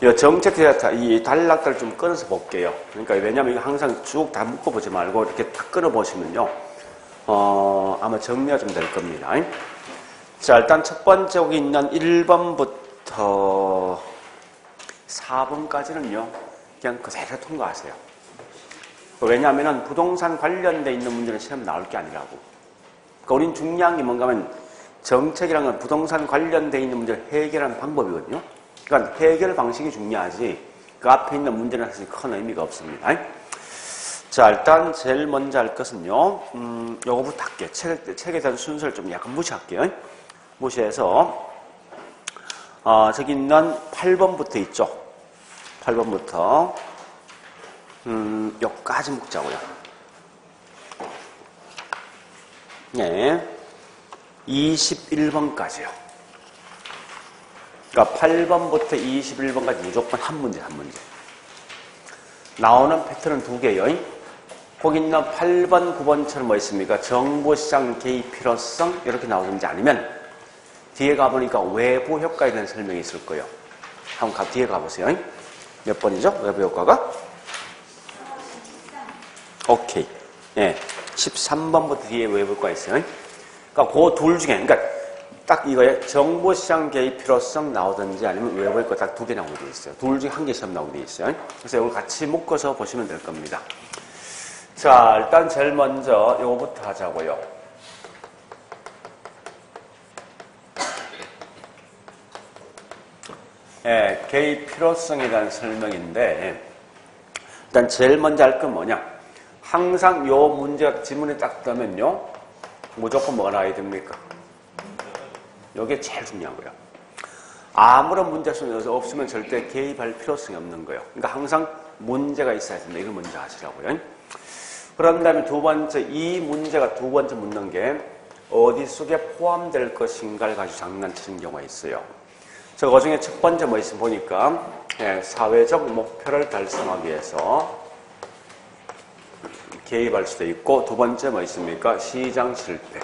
이 정책 이 단락들 좀 끊어서 볼게요. 그러니까 왜냐면 이거 항상 쭉 다 묶어보지 말고 이렇게 딱 끊어보시면요. 아마 정리가 좀 될 겁니다. 자, 일단 첫 번째 여기 있는 1번부터 4번까지는요. 그냥 그대로 통과하세요. 왜냐하면 부동산 관련돼 있는 문제는 시험 나올 게 아니라고. 그러니까 우린 중요한 게 뭔가 하면 정책이란 건 부동산 관련돼 있는 문제를 해결하는 방법이거든요. 그러니까 해결 방식이 중요하지 그 앞에 있는 문제는 사실 큰 의미가 없습니다. 자, 일단 제일 먼저 할 것은요. 요거부터 할게요. 책에 대한 순서를 좀 약간 무시할게요. 무시해서 저기 있는 8번부터 있죠. 8번부터 여기까지 묶자고요. 네, 21번까지요. 그러니까 8번부터 21번까지 무조건 한 문제. 나오는 패턴은 두 개요. 거기 있는 8번, 9번처럼 뭐 있습니까? 정보시장 개입 필요성 이렇게 나오든지 아니면 뒤에 가보니까 외부 효과에 대한 설명이 있을 거예요. 한번 뒤에 가보세요. 몇 번이죠? 외부 효과가? 오케이. 예. 13번부터 뒤에 외부 효과가 있어요. 그러니까 그 둘 중에, 그러니까 딱 이거에 정보시장 개입 필요성 나오든지 아니면 외부 효과 딱 두 개 나오게 돼 있어요. 둘 중에 한 개 시험 나오게 돼 있어요. 그래서 이걸 같이 묶어서 보시면 될 겁니다. 자, 일단 제일 먼저 요거부터 하자고요. 예, 개입 필요성에 대한 설명인데 일단 제일 먼저 할 건 뭐냐? 항상 요 문제가 지문에 딱 뜨면요. 무조건 뭐가 나와야 됩니까? 요게 제일 중요한 거예요. 아무런 문제가 없으면 절대 개입할 필요성이 없는 거예요. 그러니까 항상 문제가 있어야 된다. 이걸 먼저 하시라고요. 그런 다음에 두 번째, 이 문제가 두 번째 묻는 게 어디 속에 포함될 것인가를 가지고 장난치는 경우가 있어요. 그 중에 첫 번째 뭐 있으면 보니까 사회적 목표를 달성하기 위해서 개입할 수도 있고 두 번째 뭐 있습니까? 시장 실패를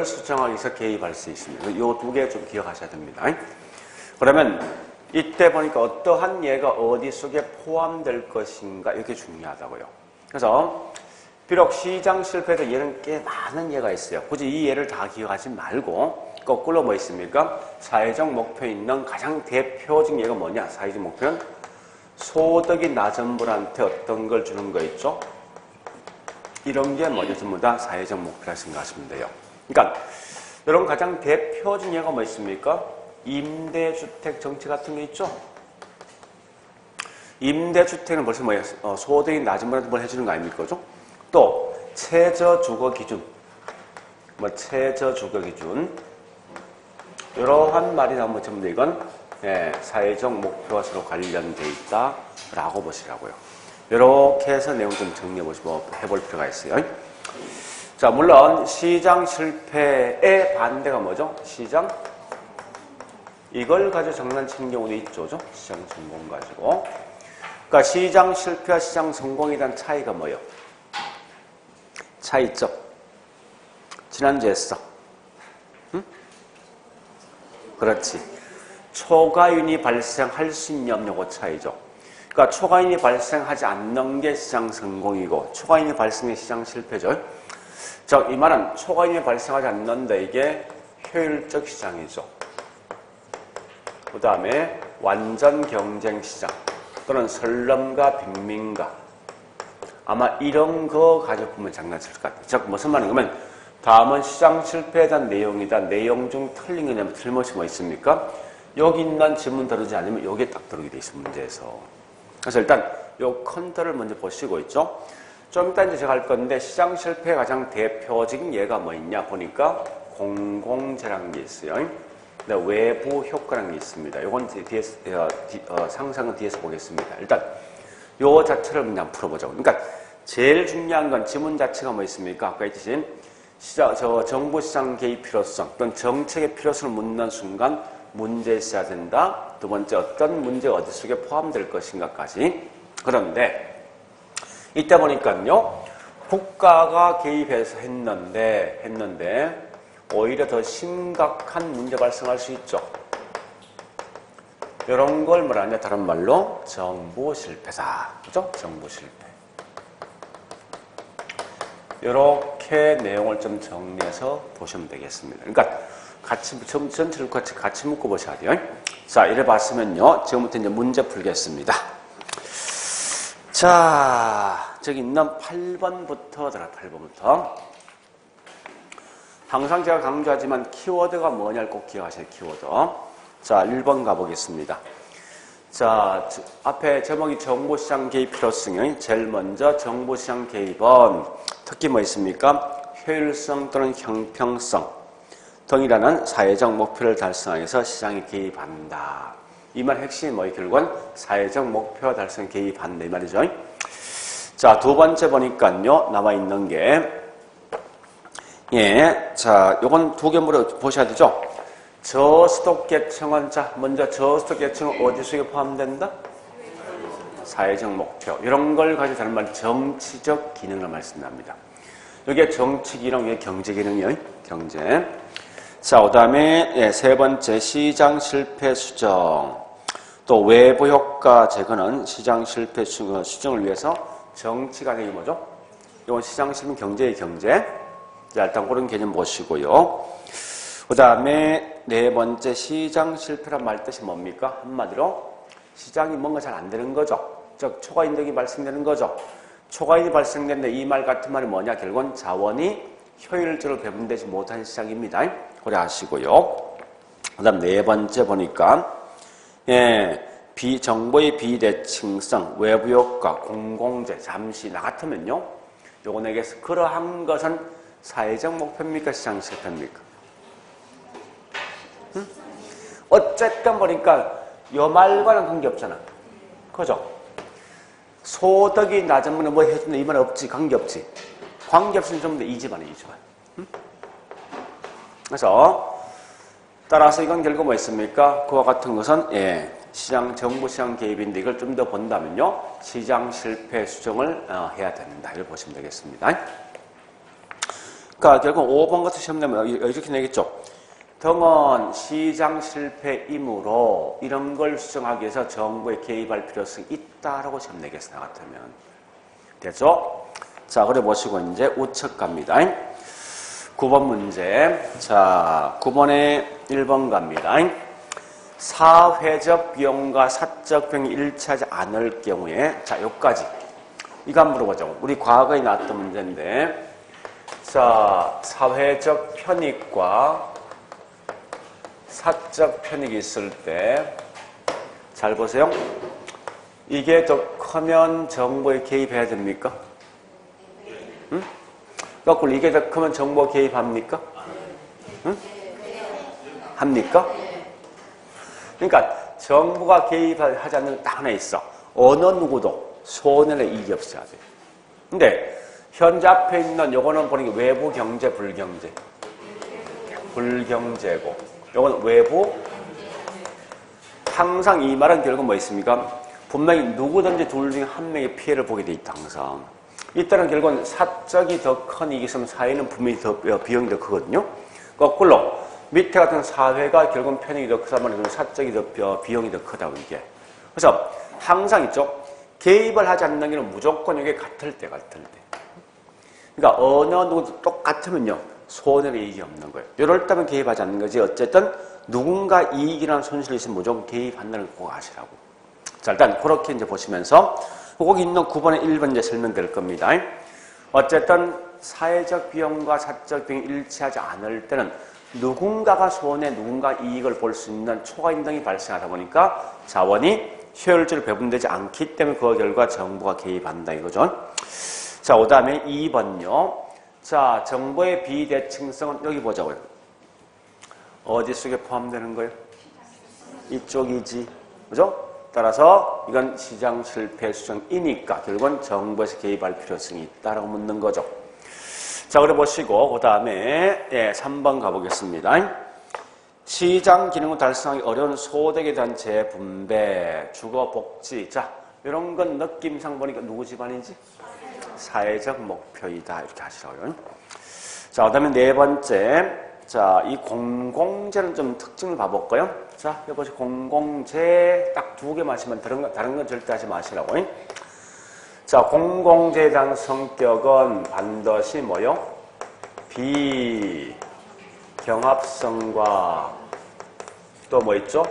수정하기 위해서 개입할 수 있습니다. 이 두 개 좀 기억하셔야 됩니다. 그러면 이때 보니까 어떠한 예가 어디 속에 포함될 것인가 이게 중요하다고요. 그래서 비록 시장 실패에도 예는 꽤 많은 예가 있어요. 굳이 이 예를 다 기억하지 말고 거꾸로 뭐 있습니까? 사회적 목표에 있는 가장 대표적인 예가 뭐냐? 사회적 목표는 소득이 낮은 분한테 어떤 걸 주는 거 있죠? 이런 게 뭐냐? 전부 다 사회적 목표라 생각하시면 돼요. 그러니까 여러분 가장 대표적인 예가 뭐 있습니까? 임대주택 정책 같은 게 있죠? 임대주택은 벌써 뭐예요? 소득이 낮은 분한테 뭘 해주는 거 아닙니까? 그죠? 또 최저주거 기준, 최저주거 기준 이러한 말이 나오면 전부 다 이건 사회적 목표와 서로 관련돼 있다라고 보시라고요. 이렇게 해서 내용 좀 정리해 보시고 해볼 필요가 있어요. 자, 물론 시장 실패의 반대가 뭐죠? 시장 이걸 가지고 장난치는 경우도 있죠. 시장 성공 가지고. 그러니까 시장 실패와 시장 성공에 대한 차이가 뭐예요? 차이 있죠? 지난주에 했어. 응? 그렇지. 초과윤이 발생할 수 있냐 없냐 그 차이죠. 그러니까 초과윤이 발생하지 않는 게 시장 성공이고 초과윤이 발생해 시장 실패죠. 자, 이 말은 초과윤이 발생하지 않는데 이게 효율적 시장이죠. 그 다음에 완전 경쟁 시장 또는 설렘과 빈민가 아마 이런 거 가지고 보면 장난칠 것 같아요. 즉 무슨 말이냐면 다음은 시장 실패에 대한 내용이다. 내용 중 틀린 게 뭐냐면 틀림없이 뭐 있습니까? 여기 있는 지문 다루지 않으면 여기에 딱 들어오게 돼 있어 문제에서. 그래서 일단 요 컨트를 먼저 보시고 있죠. 좀 이따 이제 제가 할 건데 시장 실패의 가장 대표적인 예가 뭐 있냐 보니까 공공재라는 게 있어요. 외부 효과라는 게 있습니다. 요건 뒤에서, 상상은 뒤에서 보겠습니다. 일단 요 자체를 그냥 풀어보자고. 그러니까 제일 중요한 건 지문 자체가 뭐 있습니까? 아까 있듯이 정보시장 개입 필요성 또는 정책의 필요성을 묻는 순간 문제 있어야 된다. 두 번째 어떤 문제가 어디 속에 포함될 것인가까지. 그런데 이때 보니까요. 국가가 개입해서 했는데 오히려 더 심각한 문제 발생할 수 있죠. 이런 걸 뭐라 하냐? 다른 말로 정부 실패다. 그죠? 정부 실패. 이렇게 내용을 좀 정리해서 보시면 되겠습니다. 그러니까 같이 전체를 같이 묶어 보셔야 돼요. 자, 이래 봤으면요. 지금부터 이제 문제 풀겠습니다. 자, 저기 있는 8번부터 들어 8번부터. 항상 제가 강조하지만 키워드가 뭐냐를 꼭 기억하셔야 돼요. 키워드. 자, 1번 가보겠습니다. 자, 앞에 제목이 정보시장 개입 필요성이 제일 먼저 정보시장 개입은 특히 뭐 있습니까? 효율성 또는 형평성 등이라는 사회적 목표를 달성하기 위해서 시장에 개입한다. 이 말 핵심이 뭐예요? 결국은 사회적 목표 달성 개입한다. 이 말이죠. 자, 두 번째 보니까요. 나와 있는 게 예, 자, 요건 두 개 물어 보셔야 되죠? 저소득계층은, 자, 먼저 저소득계층은 어디 속에 포함된다? 사회적 목표. 이런 걸 가지고 다른 말 정치적 기능을 말씀합니다. 여기에 정치 기능, 여기 경제 기능이요. 경제. 자, 그 다음에, 예, 세 번째, 시장 실패 수정. 또 외부 효과 제거는 시장 실패 수정을 위해서 정치가 되게 뭐죠? 이건 시장 실패 경제의 경제. 자, 일단 그런 개념 보시고요. 그 다음에 네 번째 시장 실패란 말 뜻이 뭡니까? 한마디로 시장이 뭔가 잘 안 되는 거죠. 즉 초과이득이 발생되는 거죠. 초과이득이 발생되는데 이 말 같은 말이 뭐냐? 결국은 자원이 효율적으로 배분되지 못한 시장입니다. 고려하시고요. 그 다음 네 번째 보니까 예, 정보의 비대칭성, 외부 효과, 공공재, 잠시 나 같으면요. 요거 내게서 그러한 것은 사회적 목표입니까? 시장 실패입니까? 응? 어쨌든 보니까 요 말과는 관계없잖아. 그죠? 소득이 낮은 분은 뭐 해준다 이 말 없지. 관계없지. 관계없으면 전부 다 이 집안에 이 집안. 응? 그래서 따라서 이건 결국 뭐 있습니까? 그와 같은 것은 예, 정부 시장 개입인데 이걸 좀 더 본다면요. 시장 실패 수정을 해야 된다. 이걸 보시면 되겠습니다. 그러니까 결국 5번 같은 시험 내면 이렇게 내겠죠. 등은 시장 실패이므로 이런 걸 수정하기 위해서 정부에 개입할 필요성이 있다라고 시험 내겠어. 나 같으면. 됐죠? 자, 그래 보시고 이제 우측 갑니다. 9번 문제. 자, 9번에 1번 갑니다. 사회적 비용과 사적 비용이 일치하지 않을 경우에 자, 여기까지. 이거 한번 물어보자고. 우리 과거에 나왔던 문제인데 자, 사회적 편익과 사적 편익이 있을 때 잘 보세요. 이게 더 크면 정보에 개입해야 됩니까? 응? 거꾸로 이게 더 크면 정보 개입합니까? 응? 합니까? 그러니까 정부가 개입하지 않는 게 딱 하나 있어. 어느 누구도 손해나 이익이 없어야 돼. 근데 현재 앞에 있는 요거는 보니까 외부 경제, 불경제. 불경제고 요건 외부. 항상 이 말은 결국 뭐 있습니까? 분명히 누구든지 둘 중에 한 명의 피해를 보게 돼 있다. 항상. 이때는 결국은 사적이 더 큰 이익이 있으면 사회는 분명히 더 비용이 더 크거든요. 거꾸로 밑에 같은 사회가 결국은 편익이 더 크다면 사적이 더 비용이 더 크다고 이게. 그래서 항상 있죠. 개입을 하지 않는 게는 무조건 이게 같을 때. 그러니까 어느 누구도 똑같으면요. 손해나 이익이 없는 거예요. 이럴 때면 개입하지 않는 거지. 어쨌든 누군가 이익이나 손실이 있으면 무조건 개입한다는 거 꼭 아시라고. 자, 일단 그렇게 이제 보시면서 거기 있는 9번에 1번 이제 설명될 겁니다. 어쨌든 사회적 비용과 사적 비용이 일치하지 않을 때는 누군가가 손해, 누군가 이익을 볼 수 있는 초과이익 등이 발생하다 보니까 자원이 효율적으로 배분되지 않기 때문에 그 결과 정부가 개입한다 이거죠. 자, 그 다음에 2번요. 자, 정보의 비대칭성은 여기 보자고요. 어디 속에 포함되는 거예요? 이쪽이지. 그죠? 따라서 이건 시장 실패 수정이니까 결국은 정부에서 개입할 필요성이 있다라고 묻는 거죠. 자, 그래 보시고 그 다음에 3번 가보겠습니다. 시장 기능을 달성하기 어려운 소득에 대한 재분배, 주거, 복지. 자, 이런 건 느낌상 보니까 누구 집안인지? 사회적 목표이다. 이렇게 하시라고요. 자, 그 다음에 네 번째. 자, 이 공공재는 좀 특징을 봐볼까요? 자, 여보시 공공재 딱 두 개 마시면 다른 건 절대 하지 마시라고. 자, 공공재에 대한 성격은 반드시 뭐요? 비경합성과 또 뭐 있죠?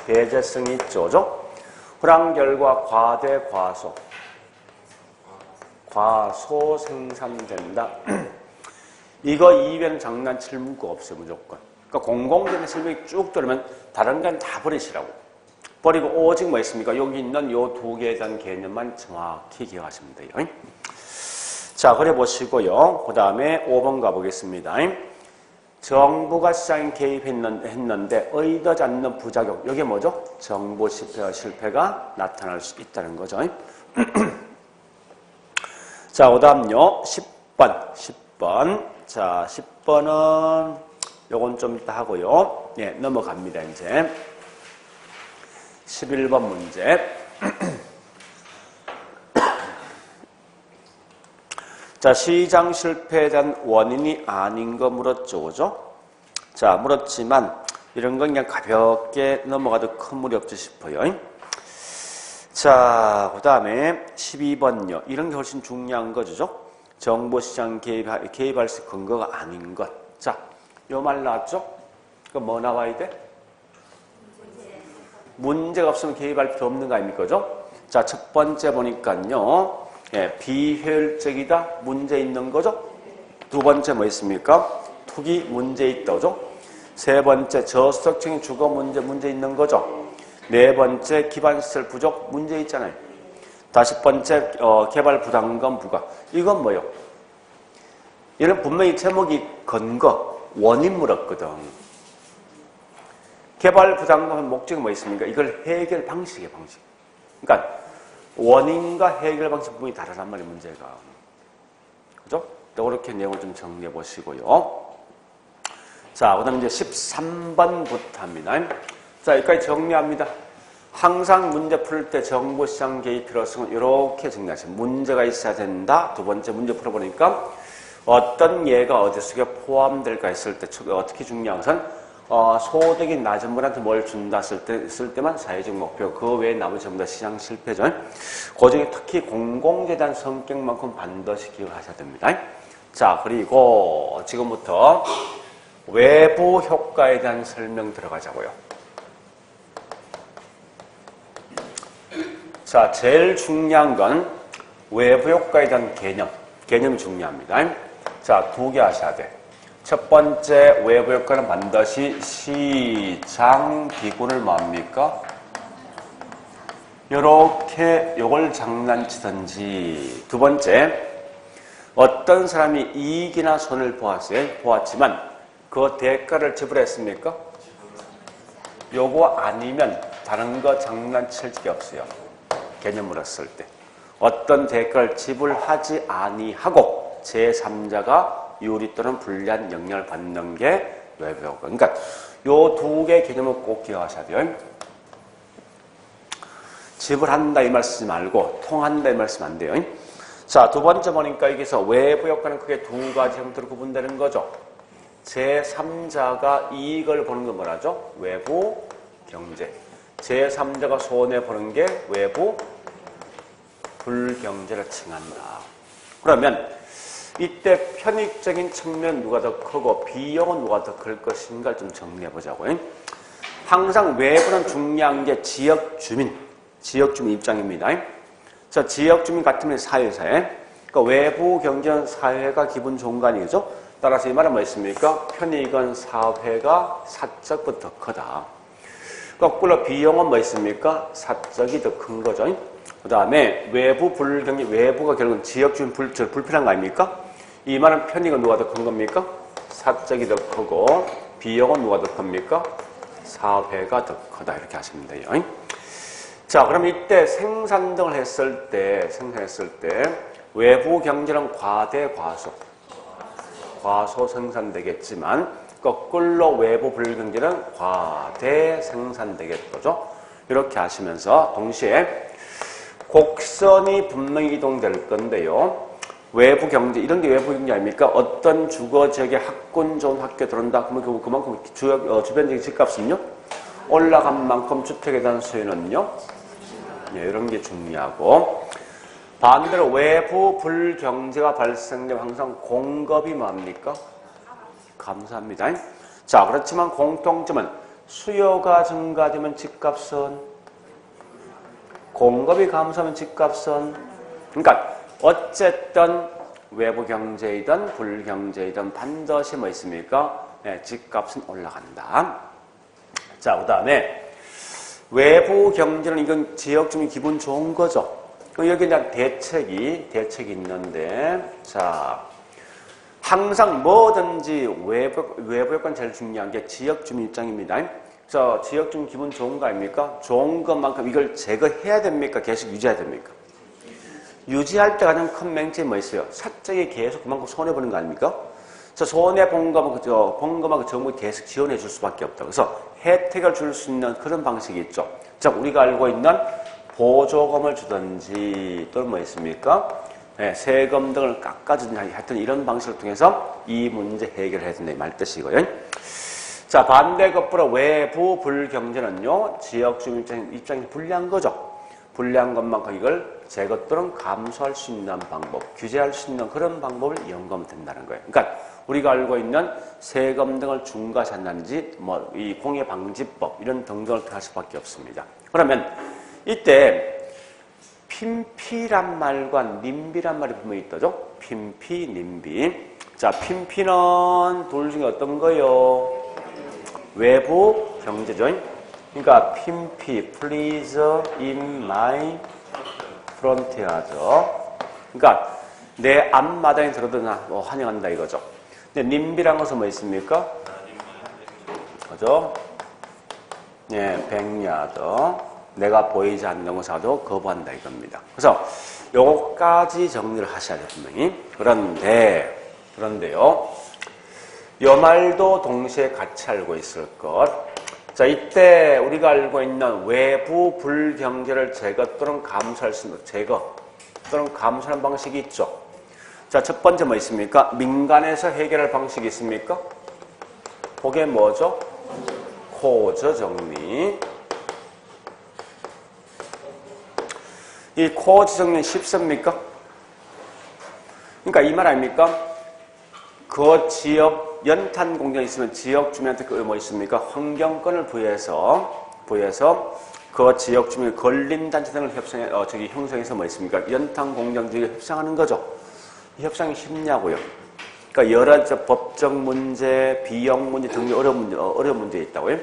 비배제성이 있죠. 불완결과 과대, 과소 생산된다. 이거 이변 장난칠 문구가 없어요, 무조건. 그러니까 공공재는 설명이 쭉 들으면 다른 건 다 버리시라고. 버리고 오직 뭐 있습니까? 여기 있는 요 두 개에 대한 개념만 정확히 기억하시면 돼요. 자, 그래 보시고요. 그 다음에 5번 가보겠습니다. 정부가 시장에 개입했는데 의도하지 않는 부작용. 이게 뭐죠? 정부 실패가 나타날 수 있다는 거죠. 자, 그 다음요. 10번. 자, 10번은 요건 좀 이따 하고요. 예, 넘어갑니다, 이제. 11번 문제. 자, 시장 실패에 대한 원인이 아닌 거 물었죠, 그죠? 자, 물었지만 이런 건 그냥 가볍게 넘어가도 큰 무리 없지 싶어요. 자, 그 다음에 12번요. 이런 게 훨씬 중요한 거죠. 정보 시장 개입할 수 근거가 아닌 것. 자, 요 말 나왔죠? 그럼 뭐 나와야 돼? 문제가 없으면 개입할 필요 없는 거 아닙니까? 그죠? 자, 첫 번째 보니까요. 예, 비효율적이다. 문제 있는 거죠? 두 번째 뭐 있습니까? 투기 문제 있다. 그죠? 세 번째 저수득층의 주거 문제 있는 거죠? 네 번째 기반시설 부족 문제 있잖아요. 다섯 번째 개발 부담금 부과. 이건 뭐요? 이런 분명히 제목이 근거, 원인 물었거든. 개발 부담금 목적이 뭐 있습니까? 이걸 해결 방식이에요, 방식. 그러니까 원인과 해결 방식 부분이 다르단 말이에요, 문제가. 그죠? 그렇게 내용을 좀 정리해 보시고요. 자, 그 다음에 이제 13번부터 합니다. 자, 여기까지 정리합니다. 항상 문제 풀 때 정보 시장 개입 필요성은 이렇게 정리하시면 문제가 있어야 된다. 두 번째 문제 풀어보니까 어떤 예가 어디 속에 포함될까 했을 때 특히 중요한 것은 소득이 낮은 분한테 뭘 준다 쓸 때만 사회적 목표, 그 외에 나머지 전부 다 시장 실패죠. 그 중에 특히 공공재에 대한 성격만큼 반드시 기억하셔야 됩니다. 자, 그리고 지금부터 외부 효과에 대한 설명 들어가자고요. 자, 제일 중요한 건 외부 효과에 대한 개념이 중요합니다. 자, 두 개 하셔야 돼. 첫 번째 외부 효과는 반드시 시장 비군을 뭐합니까? 요렇게 요걸 장난치든지. 두 번째, 어떤 사람이 이익이나 손을 보았지만 그 대가를 지불했습니까? 요거 아니면 다른 거 장난칠 게 없어요. 개념으로 쓸 때. 어떤 대가를 지불하지 아니하고 제3자가 유리 또는 불리한 영향을 받는 게 외부 효과. 그러니까 요 두 개 개념을 꼭 기억하셔야 돼요. 지불한다 이 말 쓰지 말고 통한다 이 말 쓰면 안 돼요. 자, 두 번째 보니까 여기서 외부 효과는 크게 두 가지 형태로 구분되는 거죠. 제3자가 이익을 보는 건 뭐라죠? 외부 경제. 제3자가 손해보는 게 외부 불경제를 칭한다. 그러면 이때 편익적인 측면 누가 더 크고 비용은 누가 더 클 것인가 좀 정리해보자고요. 항상 외부는 중요한 게 지역주민 입장입니다. 자, 지역주민 같으면 사회사회. 그러니까 외부 경제는 사회가 기분 좋은 거 아니겠죠? 따라서 이 말은 뭐 있습니까? 편익은 사회가 사적부터 크다. 거꾸로 비용은 뭐 있습니까? 사적이 더 큰 거죠. 그 다음에 외부 불경제, 외부가 결국은 지역주민 불편한 거 아닙니까? 이 말은 편익은 누가 더 큰 겁니까? 사적이 더 크고 비용은 누가 더 큽니까? 사회가 더 크다. 이렇게 하시면 돼요. 자, 그럼 이때 생산 등을 생산했을 때 외부 경제는 과대, 과소 생산되겠지만 거꾸로 외부 불경제는 과대 생산되겠죠. 이렇게 하시면서 동시에 곡선이 분명히 이동될 건데요. 외부 경제, 이런 게 외부 경제 아닙니까? 어떤 주거 지역에 학군 좋은 학교 들어온다. 그러면 그만큼 주변 지역 집값은요? 올라간 만큼 주택에 대한 수요는요? 네, 이런 게 중요하고. 반대로 외부 불경제가 발생되면 항상 공급이 뭡니까? 감소합니다. 자, 그렇지만 공통점은 수요가 증가되면 집값은, 공급이 감소하면 집값은, 그러니까 어쨌든 외부 경제이든 불경제이든 반드시 뭐 있습니까? 네, 집값은 올라간다. 자, 그 다음에 외부 경제는 이건 지역 주민 기분 좋은 거죠. 여기 그냥 대책이 있는데, 자, 항상 뭐든지 외부 여건 제일 중요한 게 지역 주민 입장입니다. 자, 지역 주민 기분 좋은 거 아닙니까? 좋은 것만큼 이걸 제거해야 됩니까? 계속 유지해야 됩니까? 유지할 때 가장 큰 맹점이 뭐 있어요? 사적이 계속 그만큼 손해보는 거 아닙니까? 자, 손해본 거만 정부 계속 지원해 줄 수밖에 없다. 그래서 혜택을 줄 수 있는 그런 방식이 있죠. 자, 우리가 알고 있는 보조금을 주든지 또는 뭐 있습니까? 네, 세금 등을 깎아주든지 하여튼 이런 방식을 통해서 이 문제 해결해야 된다 이 말 뜻이고요. 자, 반대 거꾸로 외부 불경제는요, 지역 주민 입장에서 불리한 거죠. 불리한 것만큼 이걸 제거 또는 감소할 수 있는 방법, 규제할 수 있는 그런 방법을 이용하면 된다는 거예요. 그러니까 우리가 알고 있는 세금 등을 중과시한다든지 뭐 이 공해 방지법 이런 등등을 할 수밖에 없습니다. 그러면 이때 핀피란 말과 님비란 말이 분명히 있다죠. 핀피, 님비. 자, 핀피는 둘 중에 어떤 거요? 외부 경제죠. 그러니까 핀피, please in my front하죠. 그러니까 내 앞마당에 들어도 나 환영한다 이거죠. 근데 님비란 것은 뭐 있습니까? 그죠? 네, 백야드. 내가 보이지 않는 곳사도 거부한다 이겁니다. 그래서 요거까지 정리를 하셔야 돼요, 분명히. 그런데요. 요 말도 동시에 같이 알고 있을 것. 자, 이때 우리가 알고 있는 외부 불경제를 제거 또는 감소할 수 있는 제거 또는 감소하는 방식이 있죠. 자, 첫 번째 뭐 있습니까? 민간에서 해결할 방식이 있습니까? 그게 뭐죠? 코저 정리. 이 코저 정리는 쉽습니까? 그러니까 이 말 아닙니까? 그 지역 연탄 공장이 있으면 지역 주민한테 뭐 있습니까? 환경권을 부여해서 그 지역 주민의 걸림단체 등을 형성해서 뭐 있습니까? 연탄 공장들이 협상하는 거죠. 이 협상이 쉽냐고요. 그러니까 여러 법적 문제, 비용 문제 등의 어려운 문제 있다고요.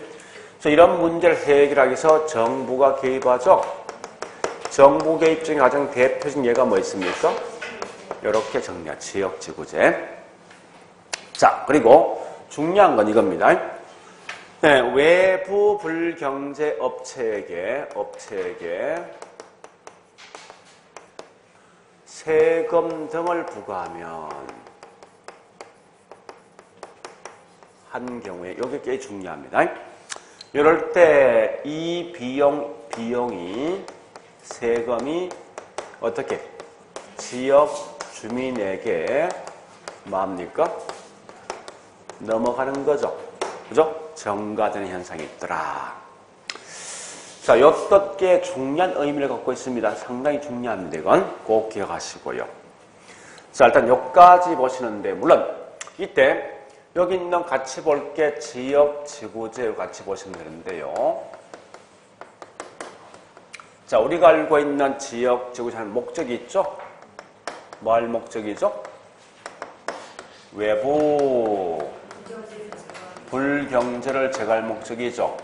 그래서 이런 문제를 해결하기 위해서 정부가 개입하죠. 정부 개입 중에 가장 대표적인 예가 뭐 있습니까? 이렇게 정리한 지역지구제. 자, 그리고 중요한 건 이겁니다. 네, 외부 불경제 업체에게 세금 등을 부과하면 한 경우에 이게 꽤 중요합니다. 이럴 때 이 비용이 세금이 어떻게 지역 주민에게 뭡니까? 넘어가는 거죠. 그죠? 증가되는 현상이 있더라. 자, 여섯 개의 중요한 의미를 갖고 있습니다. 상당히 중요합니다. 이건 꼭 기억하시고요. 자, 일단 여기까지 보시는데, 물론 이때 여기 있는 같이 볼 게 지역 지구제 같이 보시면 되는데요. 자, 우리가 알고 있는 지역 지구제는 목적이 있죠? 뭐 할 목적이죠? 외부 불경제를 제거할 목적이죠.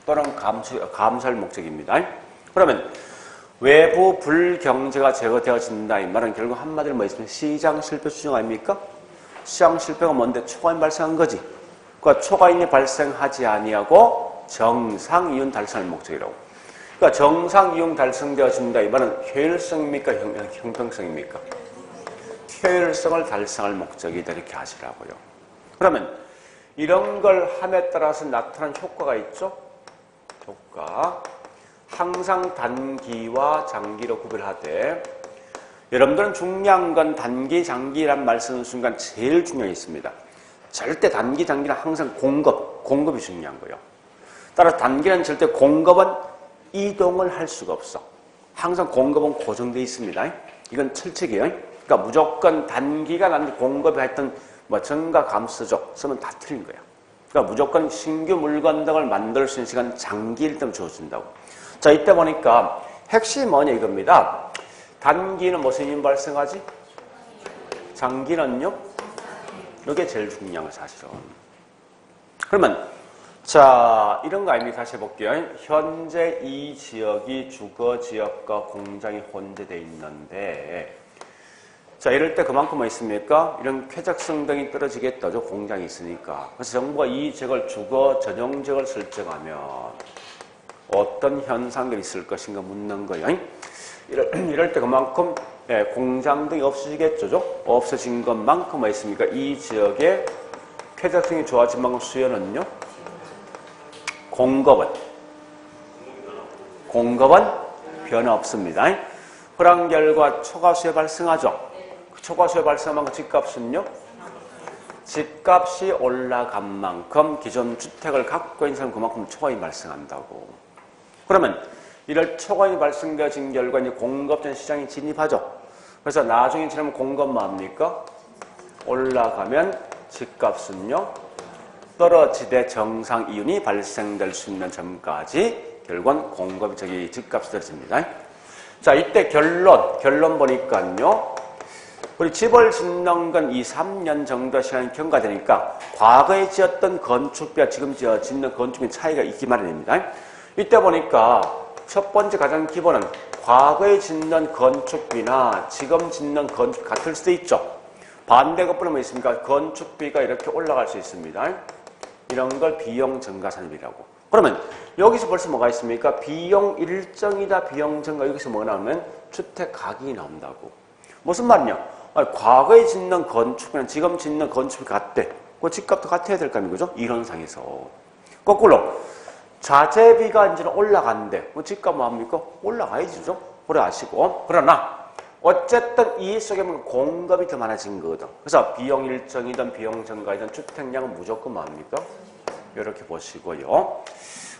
또는 감소할 목적입니다. 그러면 외부 불경제가 제거되어진다 이 말은 결국 한마디로 뭐 있으면 시장 실패 추정 아닙니까? 시장 실패가 뭔데? 초과임이 발생한 거지. 그러니까 초과임이 발생하지 아니하고 정상 이윤 달성할 목적이라고. 그러니까 정상 이윤 달성되어진다 이 말은 효율성입니까? 형평성입니까? 효율성을 달성할 목적이다 이렇게 하시라고요. 그러면 이런 걸 함에 따라서 나타난 효과가 있죠? 효과. 항상 단기와 장기로 구별하되 여러분들은 중요한 건 단기, 장기란 말 쓰는 순간 제일 중요해 있습니다. 절대 단기, 장기는 항상 공급이 중요한 거예요. 따라서 단기는 절대 공급은 이동을 할 수가 없어. 항상 공급은 고정되어 있습니다. 이건 철칙이에요. 그러니까 무조건 단기가 난 공급이 하여튼 뭐 증가, 감소적 쓰면 다 틀린 거야. 그러니까 무조건 신규 물건 등을 만들 수 있는 시간 장기일 때 주어진다고. 자, 이때 보니까 핵심이 뭐냐 이겁니다. 단기는 무슨 힘이 발생하지? 장기는요? 이게 제일 중요한 거 사실은. 그러면 자, 이런 거 아닙니까? 다시 해볼게요. 현재 이 지역이 주거지역과 공장이 혼재되어 있는데 자, 이럴 때 그만큼 뭐 있습니까? 이런 쾌적성 등이 떨어지겠다죠. 공장이 있으니까. 그래서 정부가 이 지역을 주거 전용지역을 설정하면 어떤 현상들이 있을 것인가 묻는 거예요. 이럴 때 그만큼 공장 등이 없어지겠죠. 없어진 것만큼 뭐 있습니까? 이 지역의 쾌적성이 좋아진 만큼 수요는요? 공급은 변화 없습니다. 불안 결과 초과수요 발생하죠. 초과수요 발생한 그 집값은요? 집값이 올라간 만큼 기존 주택을 갖고 있는 사람 그만큼 초과임이 발생한다고. 그러면 이럴 초과임이 발생되어진 결과 이제 공급된 시장에 진입하죠. 그래서 나중에 지나면 공급만 합니까? 올라가면 집값은요? 떨어지되 정상 이윤이 발생될 수 있는 점까지 결국은 공급이 집값이 떨어집니다. 자, 이때 결론 보니까요. 우리 집을 짓는 건 2, 3년 정도 시간이 경과되니까 과거에 지었던 건축비와 지금 짓는 건축비 차이가 있기 마련입니다. 이때 보니까 첫 번째 가장 기본은 과거에 짓는 건축비나 지금 짓는 건축비 같을 수도 있죠. 반대가 뭐뭐 있습니까? 건축비가 이렇게 올라갈 수 있습니다. 이런 걸 비용 증가산입이라고. 그러면 여기서 벌써 뭐가 있습니까? 비용 일정이다, 비용 증가. 여기서 뭐 나오면 주택 가격이 나온다고. 무슨 말이냐? 과거에 짓는 건축비는 지금 짓는 건축비 같대. 그 집값도 같아야 될 거 아니에요? 이론상에서. 거꾸로 자재비가 이제는 올라간대. 집값 뭐합니까? 올라가야죠. 그래 아시고. 그러나 어쨌든 이 속에 공급이 더 많아진 거거든. 그래서 비용 일정이든 비용 증가이든 주택량은 무조건 뭐합니까? 이렇게 보시고요.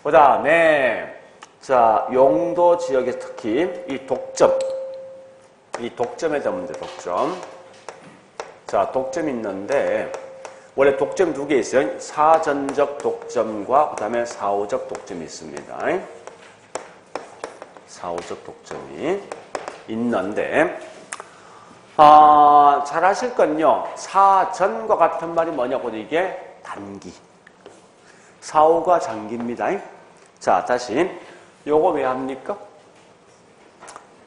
그 다음에 자, 용도 지역에 특히 이 독점에 대한 문제, 독점. 자, 독점이 있는데 원래 독점 두 개 있어요. 사전적 독점과 그 다음에 사후적 독점이 있습니다. 사후적 독점이 있는데 잘 아실 건요. 사전과 같은 말이 뭐냐고 이게 단기. 사후가 장기입니다. 자, 다시 요거 왜 합니까?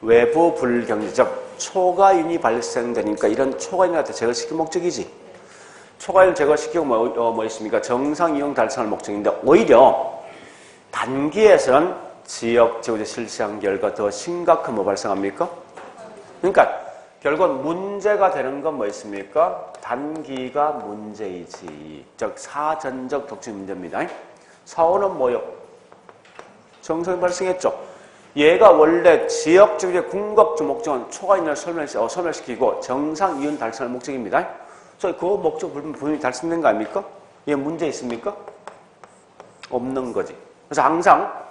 외부 불경제적 초과인이 발생되니까 이런 초과인을 제거시킬 목적이지. 초과인을 제거시키고 뭐 있습니까? 정상 이용 달성할 목적인데 오히려 단기에서는 지역 제고제 실시한 결과 더 심각한 뭐 발생합니까? 그러니까 결국 문제가 되는 건 뭐 있습니까? 단기가 문제이지. 즉 사전적 독점 문제입니다. 사후는 뭐요? 정상이 발생했죠. 얘가 원래 지역 제고제 궁극적 목적은 초과인을 소멸시키고 정상 이윤 달성할 목적입니다. 그래서 그 목적 분명히 달성된 거 아닙니까? 얘 문제 있습니까? 없는 거지. 그래서 항상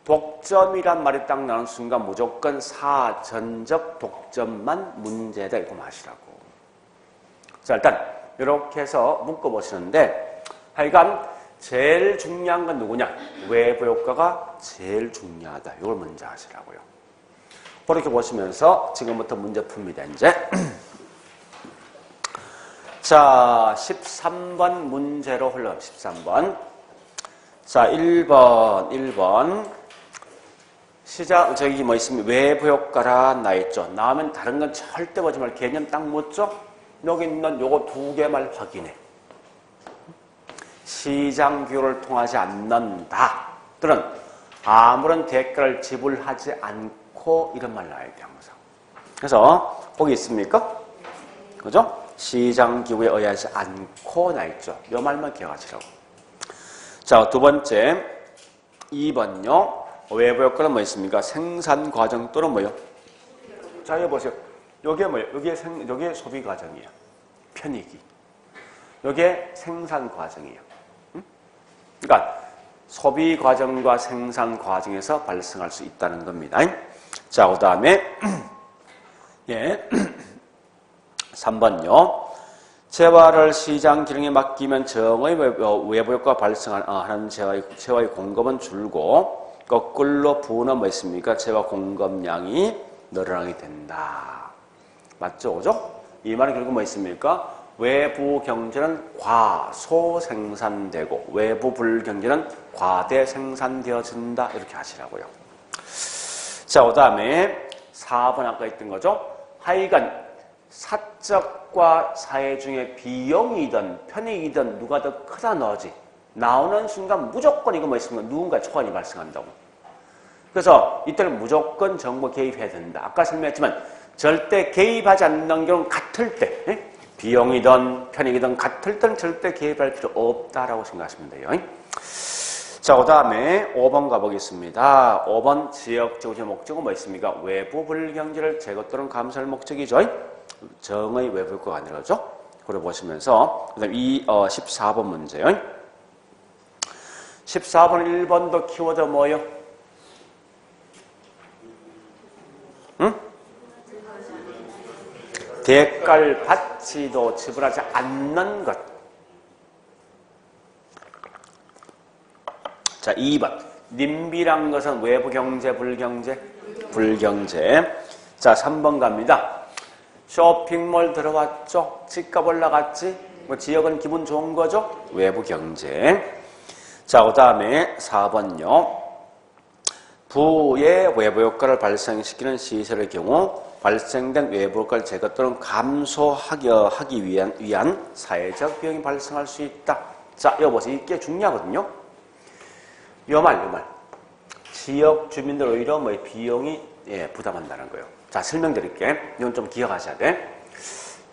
독점이란 말이 딱 나오는 순간 무조건 사전적 독점만 문제다 이거 마시라고. 자, 일단 이렇게 해서 묶어보시는데 하여간 제일 중요한 건 누구냐? 외부 효과가 제일 중요하다. 이걸 먼저 하시라고요. 그렇게 보시면서 지금부터 문제 풉니다. 이제 자, 13번 문제로 흘러갑니다. 13번. 자, 1번. 시작, 저기 뭐 있습니다. 외부 효과라 나있죠. 나오면 다른 건 절대 보지 말고 개념 딱 묻죠? 여기 있는 요거 두 개만 확인해. 시장 규율을 통하지 않는다. 들은 아무런 대가를 지불하지 않고 이런 말 나와야 돼, 항상. 그래서 거기 있습니까? 그죠? 시장 기구에 의하지 않고 나있죠. 요 말만 기억하시라고. 자, 두 번째. 2번요. 외부 효과는 뭐 있습니까? 생산 과정 또는 뭐요? 자, 여기 보세요. 요게 뭐예요? 요게 소비 과정이에요. 편익이. 요게 생산 과정이에요. 그러니까 소비 과정과 생산 과정에서 발생할 수 있다는 겁니다. 자, 그 다음에 예. 3번요. 재화를 시장 기능에 맡기면 정의 외부 효과가 발생하는 재화의 공급은 줄고 거꾸로 부는 뭐 있습니까? 재화 공급량이 늘어나게 된다. 맞죠? 그죠? 이 말은 결국 뭐 있습니까? 외부 경제는 과소 생산되고 외부 불경제는 과대 생산되어진다. 이렇게 하시라고요. 자, 그 다음에 4번 아까 했던 거죠. 하여간 사적과 사회 중에 비용이든 편익이든 누가 더 크다 너지. 나오는 순간 무조건 이거 뭐 있습니까? 누군가 초안이 발생한다고. 그래서 이때는 무조건 정보 개입해야 된다. 아까 설명했지만 절대 개입하지 않는 경우는 같을 때 비용이든 편익이든 같을 때는 절대 개입할 필요 없다라고 생각하시면 돼요. 자, 그 다음에 5번 가보겠습니다. 5번 지역적의 목적은 뭐 있습니까? 외부 불경제를 제거 또는 감소할 목적이죠. 정의 외부 효과가 아니라죠. 그걸 보시면서 그 다음에 14번 문제요. 14번 1번도 키워드 뭐예요? 응? 대가를 받지도 지불하지 않는 것. 자, 2번. 님비란 것은 외부 경제, 불경제? 불경제. 자, 3번 갑니다. 쇼핑몰 들어왔죠? 집값 올라갔지? 뭐 지역은 기분 좋은 거죠? 외부 경제. 자, 그 다음에 4번요. 부의 외부 효과를 발생시키는 시설의 경우 발생된 외부 효과를 제거 또는 감소하기 위한 사회적 비용이 발생할 수 있다. 자, 이거 보세요. 이게 중요하거든요. 요 말. 지역 주민들 오히려 뭐 비용이 부담한다는 거예요. 자, 설명드릴게. 이건 좀 기억하셔야 돼.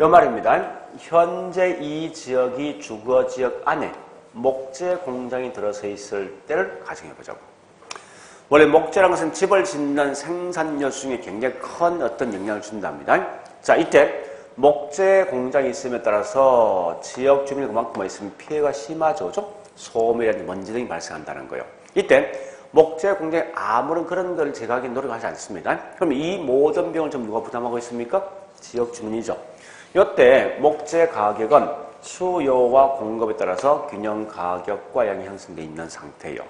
요 말입니다. 현재 이 지역이 주거지역 안에 목재 공장이 들어서 있을 때를 가정해보자고. 원래 목재라는 것은 집을 짓는 생산력 중에 굉장히 큰 어떤 영향을 준답니다. 자, 이때 목재 공장이 있음에 따라서 지역 주민이 그만큼 있으면 피해가 심하죠. 소음이라든지 먼지 등이 발생한다는 거예요. 이때 목재 공장에 아무런 그런 걸 제거하기 노력하지 않습니다. 그럼 이 모든 비용을 좀 누가 부담하고 있습니까? 지역 주민이죠. 이때 목재 가격은 수요와 공급에 따라서 균형 가격과 양이 형성되어 있는 상태예요.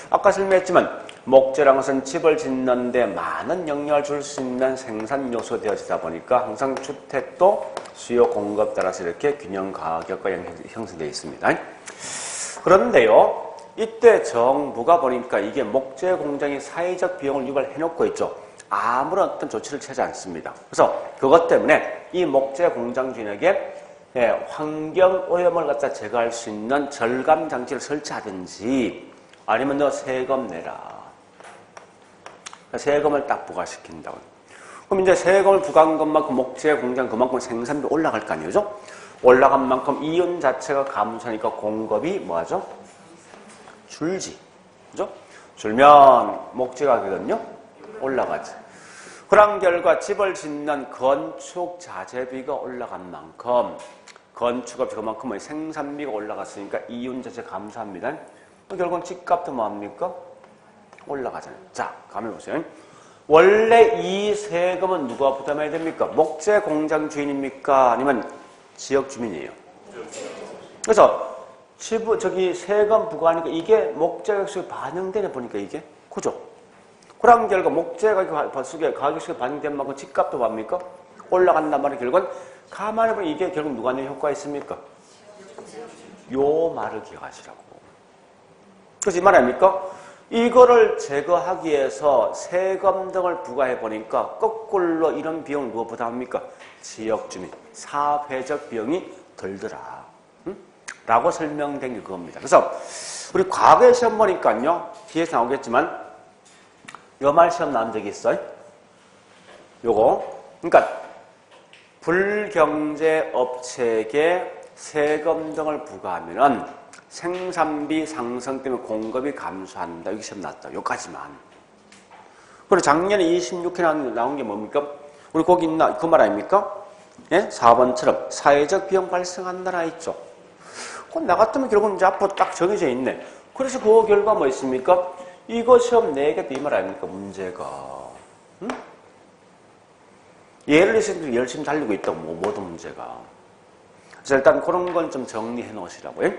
아까 설명했지만 목재라는 것은 집을 짓는 데 많은 영향을 줄 수 있는 생산 요소 되어지다 보니까 항상 주택도 수요 공급 따라서 이렇게 균형 가격과 양이 형성되어 있습니다. 그런데요, 이때 정부가 보니까 이게 목재 공장이 사회적 비용을 유발해놓고 있죠. 아무런 어떤 조치를 취하지 않습니다. 그래서 그것 때문에 이 목재 공장 주인에게 환경 오염을 갖다 제거할 수 있는 절감 장치를 설치하든지 아니면 너 세금 내라. 세금을 딱 부과시킨다고. 그럼 이제 세금을 부과한 것만큼 목재 공장 그만큼 생산비 올라갈 거 아니에요? 올라간 만큼 이윤 자체가 감소하니까 공급이 뭐하죠? 줄지. 그죠? 줄면 목재 가격은요? 올라가지. 그런 결과 집을 짓는 건축 자재비가 올라간 만큼 건축업체 그만큼 생산비가 올라갔으니까 이윤 자체 감소합니다. 결국은 집값도 뭐합니까? 올라가잖아요. 자, 가만 보세요. 원래 이 세금은 누가 부담해야 됩니까? 목재 공장 주인입니까? 아니면 지역 주민이에요? 그래서 세금 부과하니까 이게 목재 가격에 반영되네 보니까 이게. 그죠? 그런 결과 목재 가격에 반영된 만큼 집값도 뭡니까? 올라간단 말이에요. 결국은 가만히 보면 이게 결국 누가 내 효과가 있습니까? 요 말을 기억하시라고. 그래서 이 말 아닙니까? 이거를 제거하기 위해서 세금 등을 부과해 보니까 거꾸로 이런 비용을 누가 부담합니까? 지역 주민, 사회적 비용이 들더라. 라고 설명된 게 그겁니다. 그래서 우리 과거에 시험 보니까요, 뒤에서 나오겠지만 요 말 시험 나온 적이 있어요. 요거. 그러니까 불경제 업체에게 세금 등을 부과하면은 생산비 상승 때문에 공급이 감소한다. 여기 시험 나왔다. 여기까지만. 그리고 작년에 26회 나온 게 뭡니까? 우리 거기 있나? 그 말 아닙니까? 예? 4번처럼 사회적 비용 발생한다 나 있죠. 그건 나 같으면 결국은 이제 앞으로 딱 정해져 있네. 그래서 그 결과 뭐 있습니까? 이거 시험 내겠다 이 말 아닙니까? 문제가. 응? 예를 들어서 열심히 달리고 있다고 뭐 모든 문제가. 그래서 일단 그런 건 좀 정리해 놓으시라고요.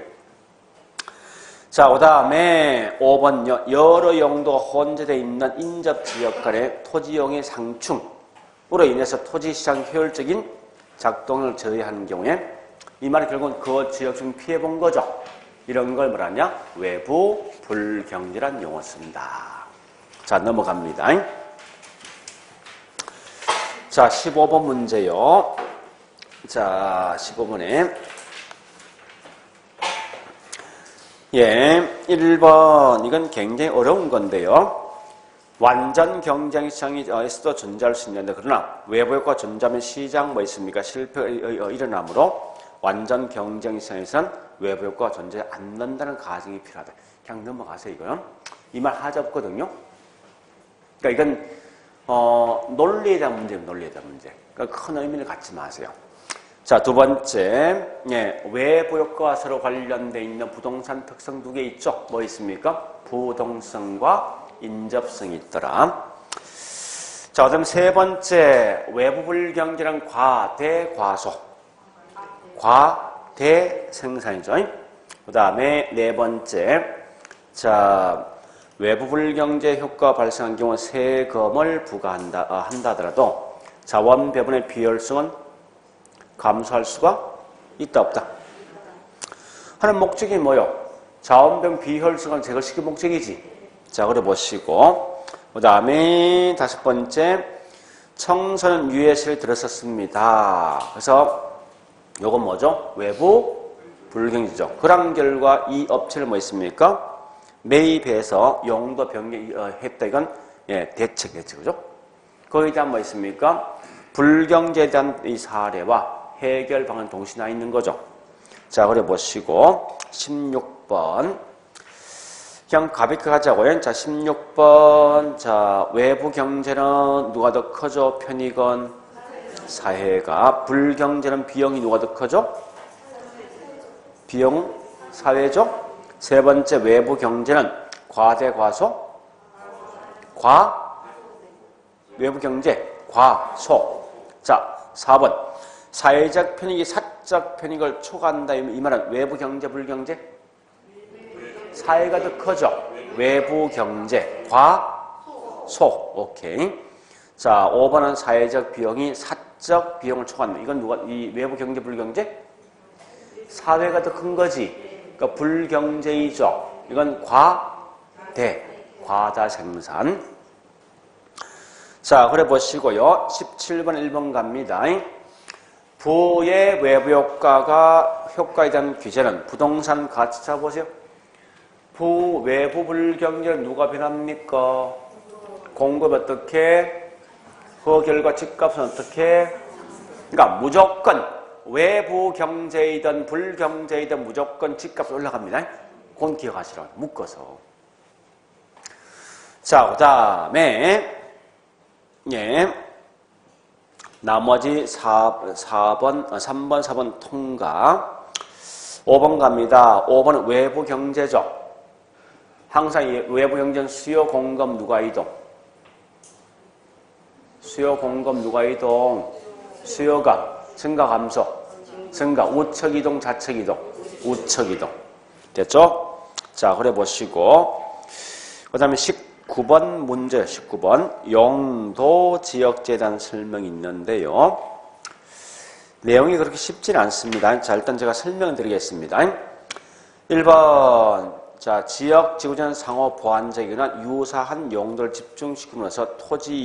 자, 그 다음에 5번요. 여러 용도가 혼재되어 있는 인접지역 간의 토지용의 상충으로 인해서 토지시장 효율적인 작동을 저해하는 경우에 이 말은 결국은 그 지역 중 피해본 거죠. 이런 걸 뭐라냐? 외부 불경제란 용어 씁니다. 자, 넘어갑니다. 자, 15번 문제요. 자, 15번에 예, 1번 이건 굉장히 어려운 건데요. 완전 경쟁 시장에서도 존재할 수 있는데 그러나 외부 효과 존재하면 시장 뭐 있습니까? 실패가 일어나므로 완전 경쟁 시장에서는 외부 효과가 존재하지 않는다는 가정이 필요하다. 그냥 넘어가세요 이거는. 이 말 하자 없거든요. 그러니까 이건 논리에 대한 문제입니다. 논리에 대한 문제. 그러니까 큰 의미를 갖지 마세요. 자, 두 번째, 예, 외부 효과와 서로 관련되어 있는 부동산 특성 두 개 있죠. 뭐 있습니까? 부동성과 인접성이 있더라. 자, 그다음 세 번째, 외부 불경제란 과대과소, 과대생산이죠. 그 다음에 네 번째, 자, 외부 불경제 효과가 발생한 경우 세금을 부과한다 하더라도 자원 배분의 비효율성은 감소할 수가 있다 없다 하는 목적이 뭐요? 자원병 비효율성을 제거시킬 목적이지. 자, 그래 보시고 그 다음에 다섯 번째 청소년 유예세를 들었었습니다. 그래서 요건 뭐죠? 외부 불경제죠. 그런 결과 이 업체를 뭐 있습니까? 매입해서 용도 변경했다. 이건 예, 대책이죠. 그죠? 거기에 대한 뭐 있습니까? 불경제에 대한 이 사례와 해결 방안 동시에 나 있는 거죠. 자, 그래 보시고 16번 그냥 가볍게 가자고요. 자, 16번 자, 외부 경제는 누가 더 커져? 편익은 사회가. 불경제는 비용이 누가 더 커져? 비용 사회죠. 세 번째 외부 경제는 과대과소 외부 경제 과소. 자, 4번 사회적 편익이 사적 편익을 초과한다. 이 말은 외부 경제, 불경제? 사회가 더 커져. 외부 경제, 과소. 오케이. 자, 5번은 사회적 비용이 사적 비용을 초과한다. 이건 누가, 이 외부 경제, 불경제? 사회가 더 큰 거지. 그러니까 불경제이죠. 이건 과다 생산. 자, 그래 보시고요. 17번 1번 갑니다. 부의 외부 효과에 대한 규제는 부동산 가치. 자, 보세요. 부 외부 불경제는 누가 변합니까? 공급 어떻게? 그 결과 집값은 어떻게? 그러니까 무조건 외부 경제이든 불경제이든 무조건 집값이 올라갑니다. 그건 기억하시라고. 묶어서. 자, 그 다음에 예. 나머지 3번, 4번 통과. 5번 갑니다. 5번은 외부 경제죠. 항상 외부 경제는 수요 공급 누가 이동? 수요 공급 누가 이동? 수요가 증가 감소. 증가 우측 이동 좌측 이동. 우측 이동. 됐죠? 자, 그래 보시고 그다음에 19번 문제 19번 용도 지역제에 대한 설명이 있는데요. 내용이 그렇게 쉽지는 않습니다. 자, 일단 제가 설명을 드리겠습니다. 1번 자, 지역 지구전 상호 보완적이거나 유사한 용도를 집중시킴으로써 토지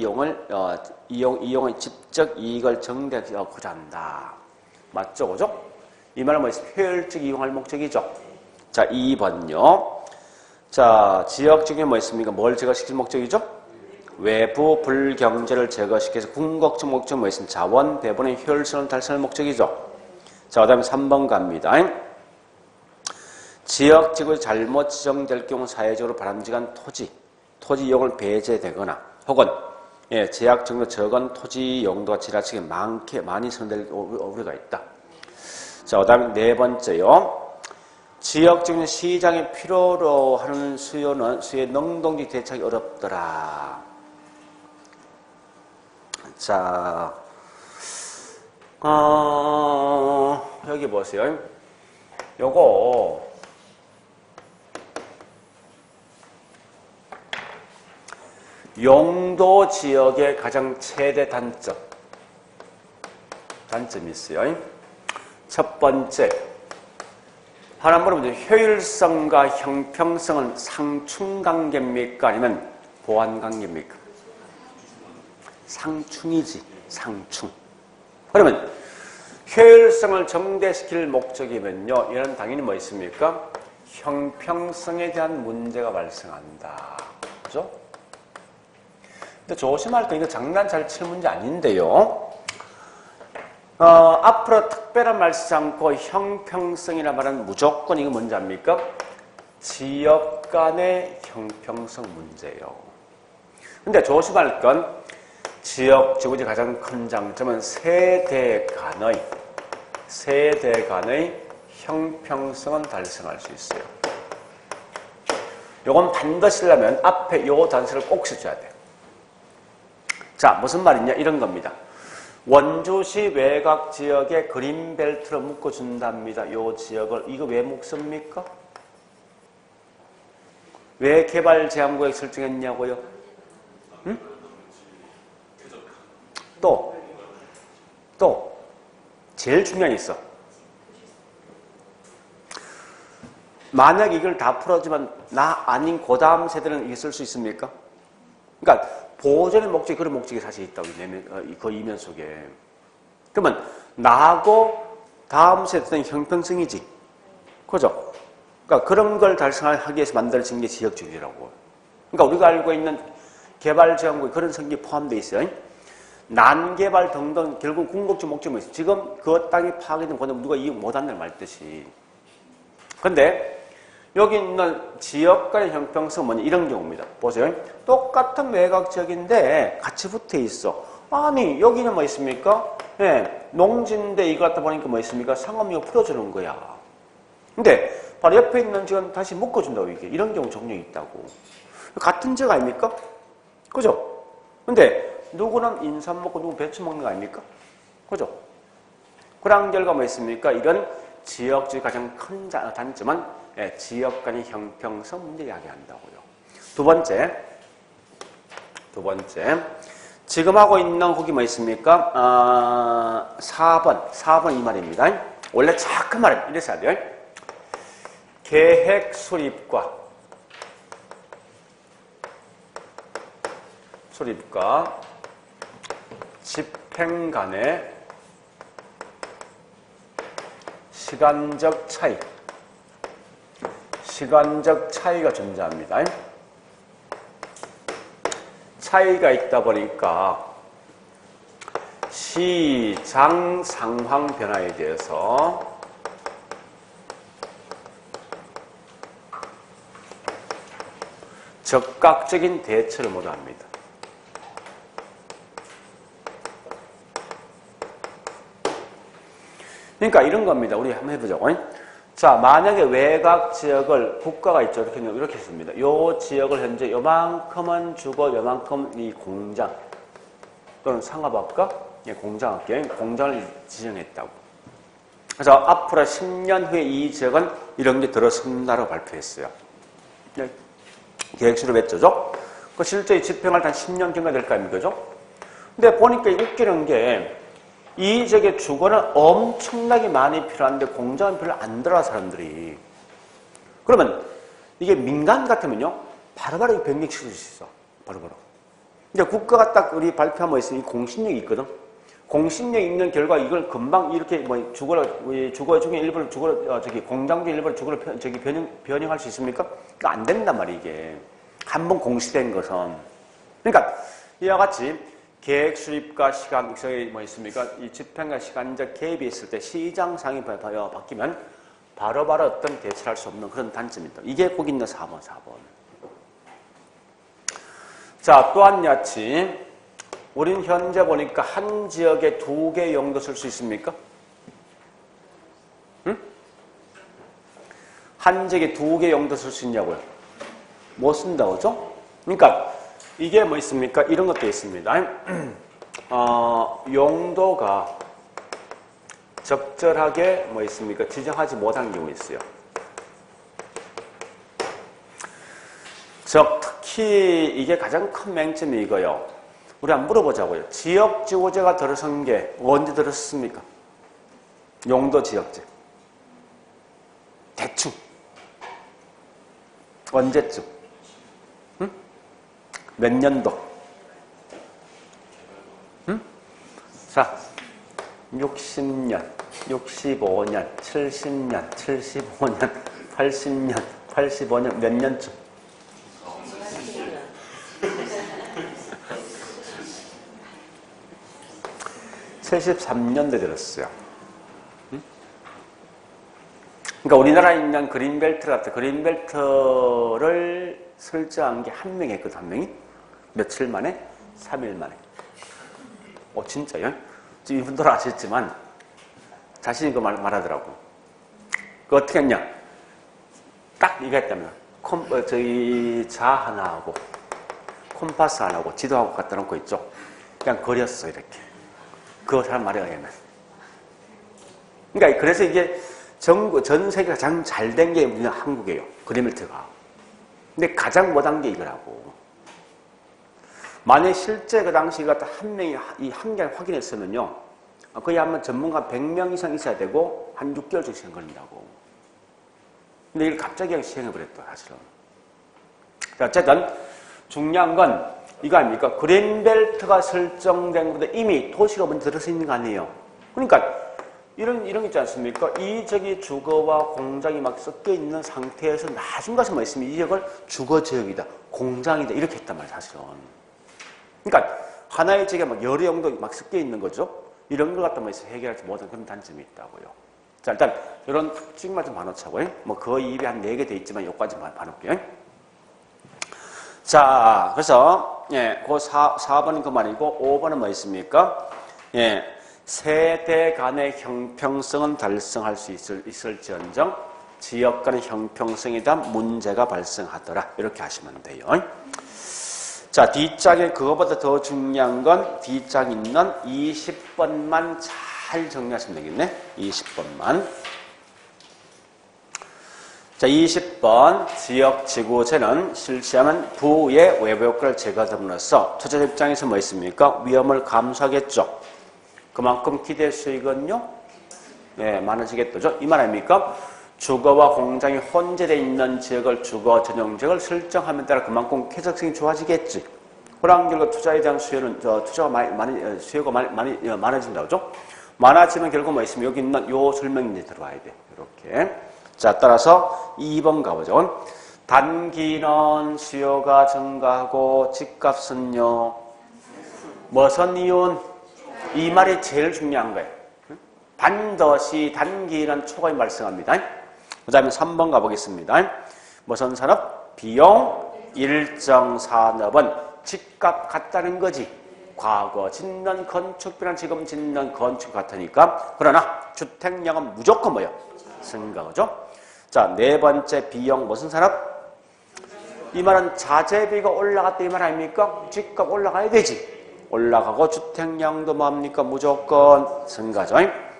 이용의 직접 이익을 정대하고자 한다. 맞죠? 그죠? 이 말은 뭐 효율적 이용할 목적이죠. 자, 2번요. 자, 지역 중에 뭐 있습니까? 뭘 제거시킬 목적이죠? 외부 불경제를 제거시켜서 궁극적 목적은 뭐 있습니까? 자원 배분의 효율성을 달성할 목적이죠. 자, 그 다음에 3번 갑니다. 지역 지구에 잘못 지정될 경우 사회적으로 바람직한 토지 이용을 배제되거나 혹은 예, 제약 정도 적은 토지 용도가 지나치게 많이 선될 우려가 있다. 자, 그 다음에 네 번째요. 지역적인 시장이 필요로 하는 수요의 능동적 대책이 어렵더라. 자, 여기 보세요. 요거, 용도 지역의 가장 최대 단점이 있어요. 첫 번째, 하나 물어보죠. 효율성과 형평성은 상충관계입니까? 아니면 보완관계입니까? 상충이지, 상충. 그러면 효율성을 증대시킬 목적이면요, 이는 당연히 뭐 있습니까? 형평성에 대한 문제가 발생한다. 그죠? 근데 조심할 거 이거 장난 잘 칠 문제 아닌데요. 앞으로 특별한 말 쓰지 않고 형평성이라 말하는 무조건 이거 뭔지 압니까? 지역 간의 형평성 문제예요. 근데 조심할 건 지역 지구의 가장 큰 장점은 세대 간의 형평성은 달성할 수 있어요. 요건 반드시 하려면 앞에 요 단서를 꼭 써줘야 돼. 자, 무슨 말이냐? 이런 겁니다. 원주시 외곽 지역에 그린벨트로 묶어준답니다. 요 지역을. 이거 왜 묶습니까? 왜 개발 제한구역 설정했냐고요? 응? 또 제일 중요한 게 있어. 만약 이걸 다 풀어주면 나 아닌 그 다음 세대는 이게 쓸 수 있습니까? 그러니까 보존의 목적이 그런 목적이 사실 있다고 그 이면 속에. 그러면 나하고 다음 세대는 형평성이지. 그죠? 그러니까 그런 걸 달성하기 위해서 만들어진 게 지역주의라고. 그러니까 우리가 알고 있는 개발제한구에 그런 성격이 포함되어 있어요. 난개발 등등 결국 궁극적 목적이 있어요. 지금 그 땅이 파괴되면 그건 누가 이용 못한다는 말뜻이. 그런데 여기 있는 지역 간의 형평성 뭐냐 이런 경우입니다. 보세요. 똑같은 외곽 지역인데 같이 붙어 있어. 아니 여기는 뭐 있습니까? 예, 농지인데 이거 갖다 보니까 뭐 있습니까? 상업용을 풀어주는 거야. 근데 바로 옆에 있는 지역은 다시 묶어준다고 이게. 이런 경우 종종 있다고. 같은 지역 아닙니까? 그죠? 근데 누구는 인삼 먹고 누구 배추 먹는 거 아닙니까? 그죠? 그런 결과 뭐 있습니까? 이런 지역주의 가장 큰 단점은 지역 간의 형평성 문제 이야기한다고요. 두 번째, 지금 하고 있는 거기 뭐 있습니까? 4번 이 말입니다. 원래 정확한 말은 이래서 해야 돼요. 계획 수립과 집행 간의 시간적 차이가 존재합니다. 차이가 있다 보니까 시장 상황 변화에 대해서 적극적인 대처를 못합니다. 그러니까 이런 겁니다. 우리 한번 해보자고. 자, 만약에 외곽 지역을 국가가 있죠. 이렇게 했습니다. 요 지역을 현재 요만큼은 주고 요만큼 이 공장 또는 상업학과 공장학계 공장을 지정했다고. 그래서 앞으로 10년 후에 이 지역은 이런 게 들어선다고 발표했어요. 계획수를 맺죠. 그 실제 집행할 때 한 10년 경과 될 거 아닙니까? 그죠? 근데 보니까 웃기는 게 이 지역의 주거는 엄청나게 많이 필요한데 공장은 별로 안 들어가 사람들이. 그러면 이게 민간 같으면요 바로바로 변경시킬 수 있어. 바로바로. 근데 국가가 딱 우리 발표한 뭐 있으면 공신력이 있거든. 공신력이 있는 결과 이걸 금방 이렇게 뭐 주거 중에 일부를 공장 중에 일부를 주거를 변형할 수 있습니까? 그러니까 안 된단 말이야 이게. 한번 공시된 것은. 그러니까 이와 같이 계획 수립과 시간성이 뭐 있습니까? 이 집행과 시간적 개입이 있을 때 시장 상황이 바뀌면 바로바로 어떤 대처를 할 수 없는 그런 단점입니다. 이게 거기 있는 4번. 자, 또한 같이 우린 현재 보니까 한 지역에 2개 용도 쓸 수 있습니까? 응? 한 지역에 2개 용도 쓸 수 있냐고요? 못 쓴다고 그죠? 그러니까 이게 뭐 있습니까? 이런 것도 있습니다. 용도가 적절하게 뭐 있습니까? 지정하지 못한 경우 있어요. 특히 이게 가장 큰 맹점이 이거요. 우리 한번 물어보자고요. 지역지구제가 들어선 게 언제 들었습니까? 용도 지역제. 대충. 언제쯤? 응? 몇 년도? 응? 자, 60년, 65년, 70년, 75년, 80년, 85년, 몇 년쯤? 73년도에 들었어요. 그러니까 우리나라에 있는 그린벨트 같은 그린벨트를 설정한 게 한 명이 했거든, 한 명이. 며칠 만에? 3일 만에. 진짜요? 지금 이분들 아셨지만 자신이 그 말하더라고. 그 어떻게 했냐? 딱 이거 했다면 저희 자 하나하고 콤파스 하나하고 지도하고 갖다 놓고 있죠. 그냥 그렸어, 이렇게. 그거 잘 말해야겠네. 그러니까 그래서 이게 전 세계가 가장 잘 된 게 우리나라 한국이에요. 그린벨트가. 근데 가장 못한 게 이거라고. 만약 실제 그 당시 갖다 한 명이 이 한 개를 확인했으면요. 거의 한번 전문가 100명 이상 있어야 되고 한 6개월씩 시간 걸린다고. 근데 이걸 갑자기 그냥 시행해버렸다, 사실은. 자, 어쨌든 중요한 건 이거 아닙니까? 그린벨트가 설정된 것보다 이미 도시가 먼저 들어서 있는 거 아니에요. 그러니까 이런 게 있지 않습니까? 이 주거와 공장이 막 섞여 있는 상태에서 나중 가서 뭐 있으면 이 지역을 주거지역이다, 공장이다 이렇게 했단 말이에요, 사실은. 그러니까 하나의 지역에 막 여러 용도 막 섞여 있는 거죠. 이런 걸 갖다 뭐 해결하지 못한 그런 단점이 있다고요. 자, 일단 이런 특징만 좀 봐놓자고요. 뭐 거의 입에 한 4개 돼 있지만 여기까지만 봐놓을게요. 자, 그래서 그 4번은 그 말이고 5번은 뭐 있습니까? 세대 간의 형평성은 달성할 수 있을지언정 지역 간의 형평성에 대한 문제가 발생하더라. 이렇게 하시면 돼요. 자, 뒷장에 그거보다 더 중요한 건 뒷장에 있는 20번만 잘 정리하시면 되겠네. 20번만. 자, 20번 지역지구제는 실시하면 부의 외부 효과를 제거함으로써 투자자 입장에서 뭐 있습니까? 위험을 감수하겠죠. 그만큼 기대 수익은요, 많아지겠죠. 이 말 아닙니까? 주거와 공장이 혼재되어 있는 지역을 주거 전용 지역을 설정하면 따라 그만큼 쾌적성이 좋아지겠지. 그런 결과 투자에 대한 수요가 많이 많아진다고 하죠. 많아지면 결국 뭐 있으면 여기 있는 요 설명이 이제 들어와야 돼. 이렇게. 자, 따라서 2번 가보죠. 단기는 수요가 증가하고 집값은요, 무슨 이윤? 이 말이 제일 중요한 거예요. 반드시 단기는 초과이 발생합니다. 그 다음에 3번 가보겠습니다. 무슨 산업? 비용, 일정 산업은 집값 같다는 거지. 과거 짓는 건축비랑 지금 짓는 건축 같으니까. 그러나 주택량은 무조건 뭐예요? 증가하죠. 자, 4번째 비용 무슨 산업? 이 말은 자재비가 올라갔다 이 말 아닙니까? 집값 올라가야 되지. 올라가고 주택량도 뭡니까? 무조건 증가죠.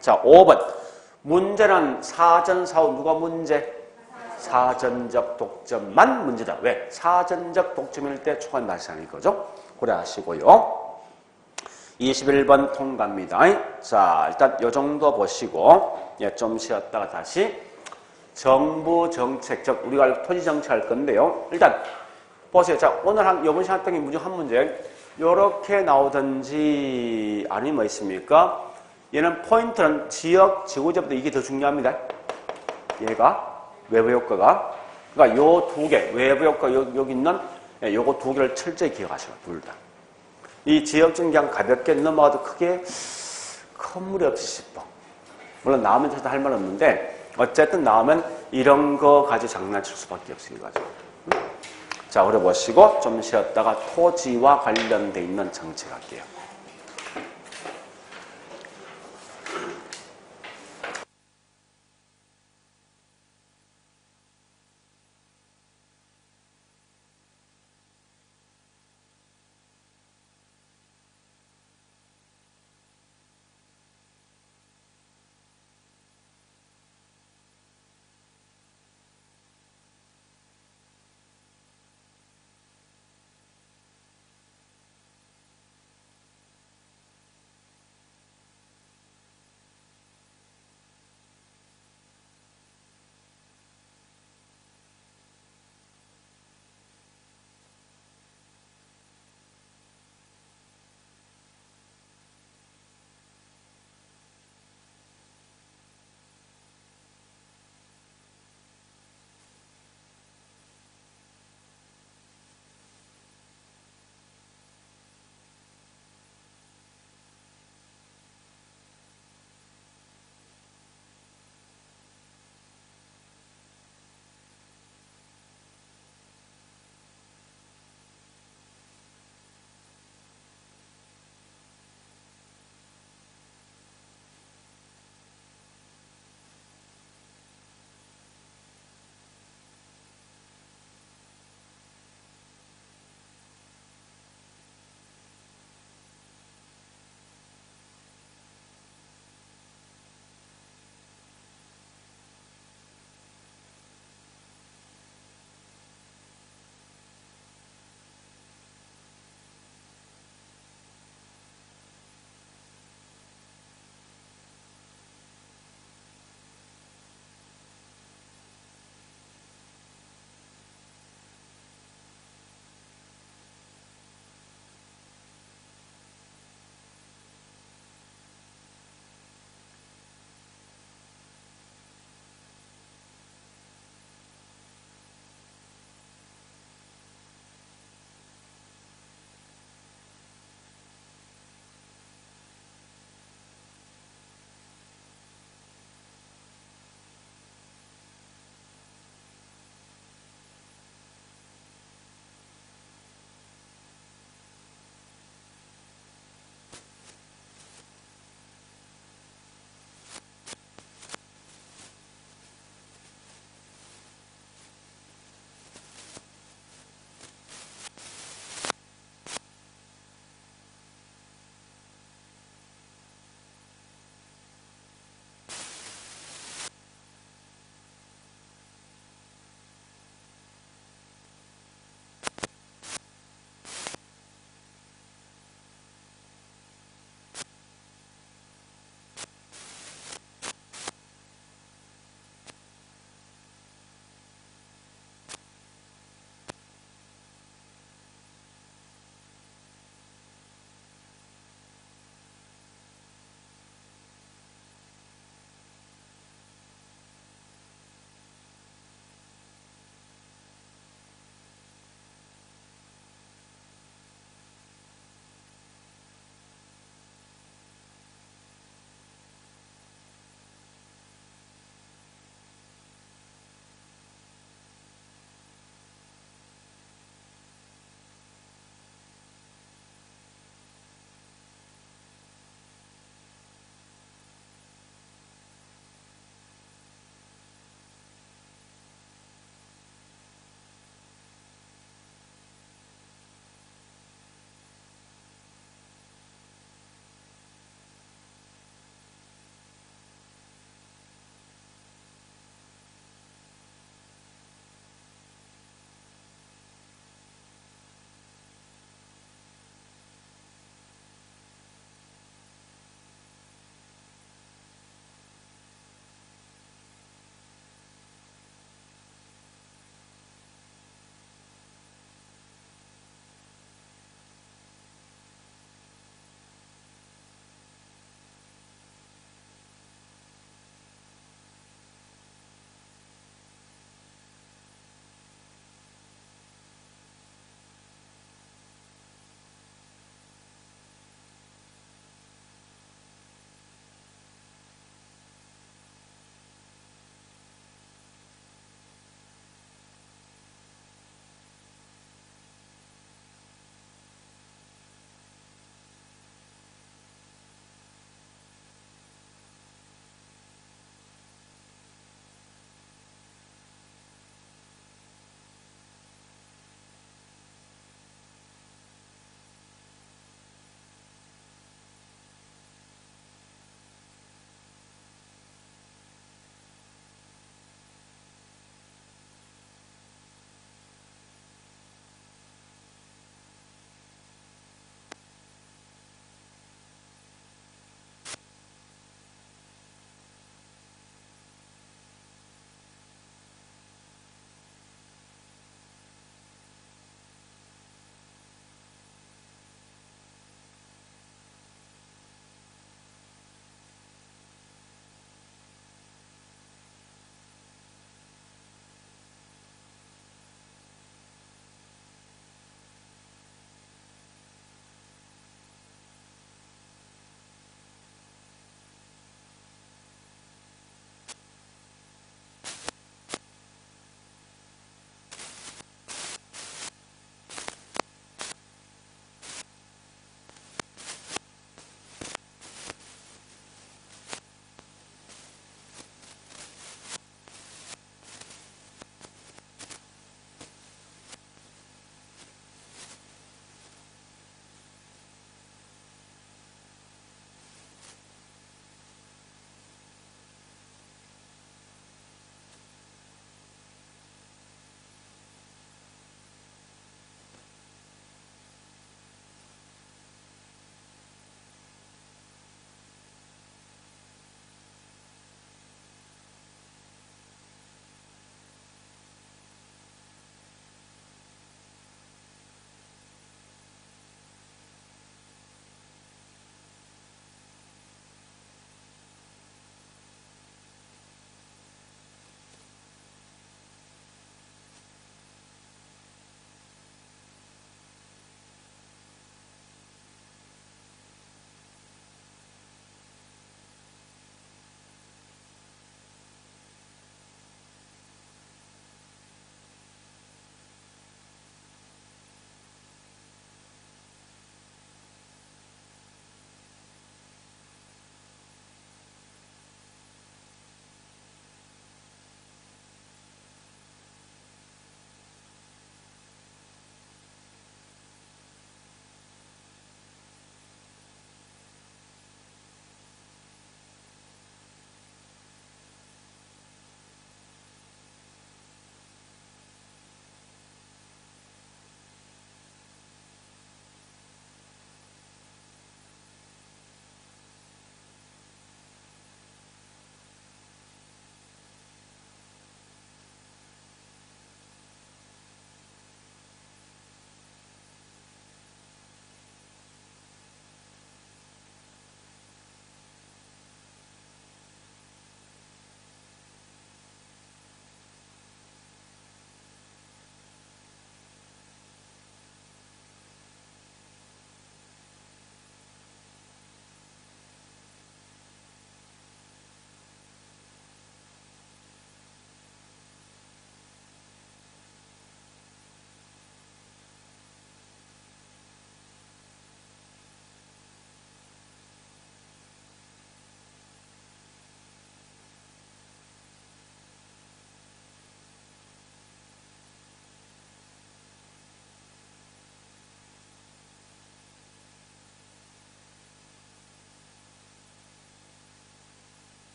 자, 5번. 문제는 사전사후 누가 문제? 사전적 독점만 문제다. 왜? 사전적 독점일 때 초과이 발생하는 거죠. 고려하시고요. 21번 통과입니다. 자, 일단 요 정도 보시고 좀 쉬었다가 다시 정부 정책, 즉 우리가 토지 정책 할 건데요. 일단 보세요. 자, 오늘 이번 시간 했던 게 무조건 한 문제. 요렇게 나오든지 아니면 뭐 있습니까? 얘는 포인트는 지역, 지구제보다 이게 더 중요합니다. 얘가 외부 효과가. 그러니까 요 2개, 외부 효과 여기 있는 요거 2개를 철저히 기억하시고 둘 다. 이 지역적인 그냥 가볍게 넘어가도 크게 큰 무리 없이 싶어. 물론 나오면 저도 할 말 없는데 어쨌든 나오면 이런 거 가지고 장난칠 수밖에 없어요. 가지고. 자, 그래 보시고 좀 쉬었다가 토지와 관련돼 있는 정책 할게요.